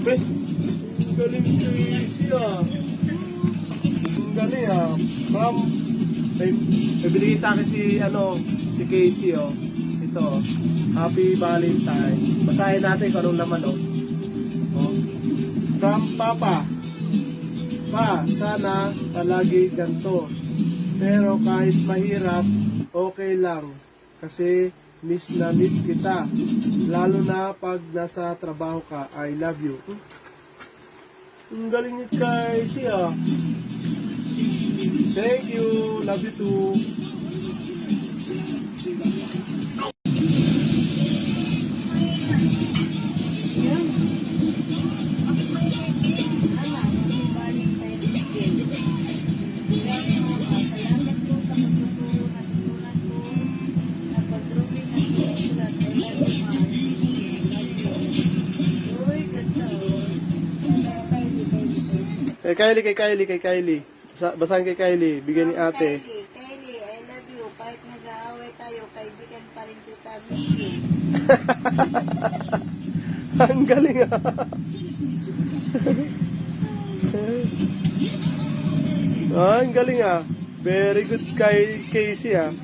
Eh, ang galing Casey ah. Ang galing ah. From, may binigay sa akin si Casey oh. Ito oh. Happy Valentine. Basahin natin kung anong laman oh. Oh. From Papa. Pa, sana palagi ganito. Pero kahit mahirap, okay lang. Kasi miss na miss kita. Lalo na pag nasa trabaho ka. I love you. Ang galing ni Casey ah. Thank you. Love you too. Kay Kylie. Basahin kay Kylie. Bigyan ni ate. Kylie, I love you. Kahit nag-aaway tayo, kaibigan pa rin kita. Miss you. Ang galing ah. Ang galing ah. Very good kay Casey ah.